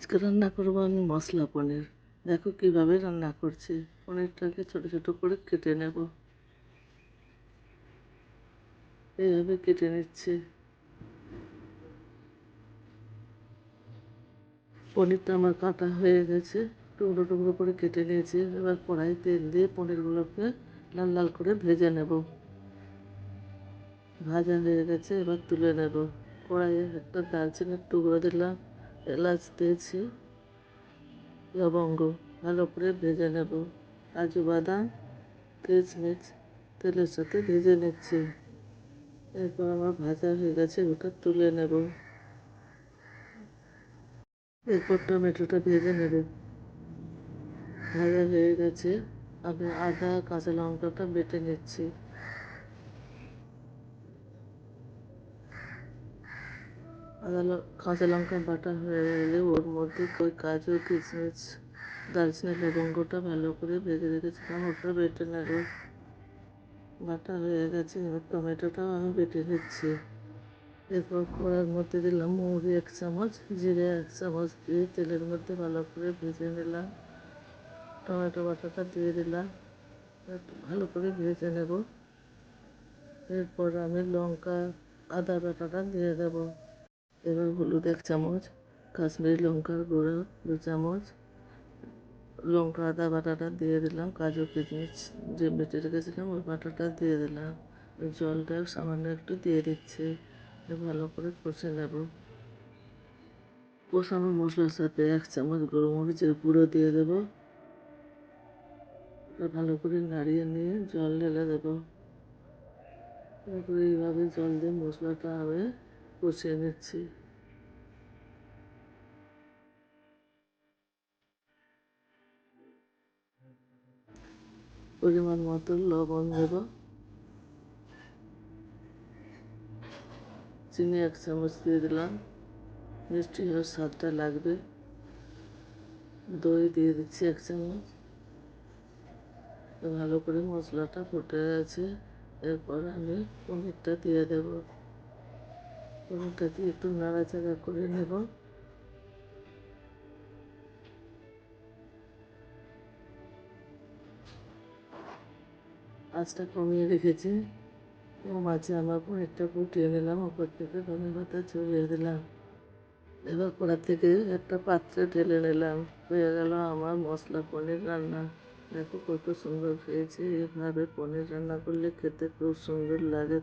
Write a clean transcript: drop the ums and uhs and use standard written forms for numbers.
আজকে রান্না করবো আমি মশলা পনির। দেখো কিভাবে রান্না করছি। পনিরটাকে ছোট ছোট করে কেটে নেব। এইভাবে কেটে নিচ্ছি। পনিরটা আমার কাটা হয়ে গেছে, টুকরো টুকরো করে কেটে নিয়েছি। এবার কড়াই তেল দিয়ে পনিরগুলোকে লাল লাল করে ভেজে নেব। ভাজা হয়ে গেছে, এবার তুলে নেব। কড়াইয়ে একটা দারচিনির টুকরো দিলাম, এলাচ দিয়েছি, লবঙ্গ ভালো করে ভেজে নেব। কাজু বাদাম কিশমিশ তেলের সাথে ভেজে নিচ্ছি। এরপর আমার ভাজা হয়ে গেছে, ওটা তুলে নেব। এরপর টমেটোটা ভেজে নেব। ভাজা হয়ে গেছে, আমি আদা কাঁচা লঙ্কাটা বেটে নিচ্ছি। কাঁচা লঙ্কা বাটা হয়ে গেলে ওর মধ্যে ওই কাজু কিশমিশ দারচিনি লবঙ্গটা ভালো করে ভেজে রেখেছিলাম, ওটা বেটে নেব। বাটা হয়ে গেছে, এবার টমেটোটাও আমি বেটে নিচ্ছি। এরপর কড়ার মধ্যে দিলাম মৌরি 1 চামচ, জিরে 1 চামচ দিয়ে তেলের মধ্যে ভালো করে ভেজে নিলাম। টমেটো বাটাটা দিয়ে দিলাম, একটু ভালো করে ভেজে নেব। এরপর আমি লঙ্কা আদা বাটাটা দিয়ে দেব। এবার হলুদ 1 চামচ, কাশ্মীরি লঙ্কার গুঁড়ো 2 চামচ, লঙ্কা আদা বাটাটা দিয়ে দিলাম। কাজু কিশমিশ যে বেটে রেখেছিলাম ওই বাটাটা দিয়ে দিলাম। জলটা সামান্য একটু দিয়ে দিচ্ছি। ভালো করে কষে নেব। কষানো মশলার সাথে 1 চামচ গোলমরিচের গুঁড়ো দিয়ে দেবো। ভালো করে নাড়িয়ে নিয়ে জল ঢেলে দেবো। তারপরে এইভাবে জল দিয়ে মশলাটা আমি কষিয়ে নিচ্ছি। পরিমাণ মতো লবণ দেব, চিনি 1 চামচ দিয়ে দিলাম, মিষ্টি হওয়ার স্বাদটা লাগবে। দই দিয়ে দিচ্ছি 1 চামচ। ভালো করে মশলাটা ফুটে গেছে, এরপর আমি পনিরটা দিয়ে দেব। পনিরটা দিয়ে একটু নাড়াচাড়া করে নেব। আঁচটা কমিয়ে রেখেছি। মাঝে আমার পনিরটা ফুটিয়ে নিলাম, ওপর থেকে ধনেপাতা ছড়িয়ে দিলাম। এবার কড়া থেকে একটা পাত্রে ঢেলে নিলাম। হয়ে গেল আমার মশলা পনির রান্না। দেখো কত সুন্দর হয়েছে। এভাবে পনির রান্না করলে খেতে খুব সুন্দর লাগে।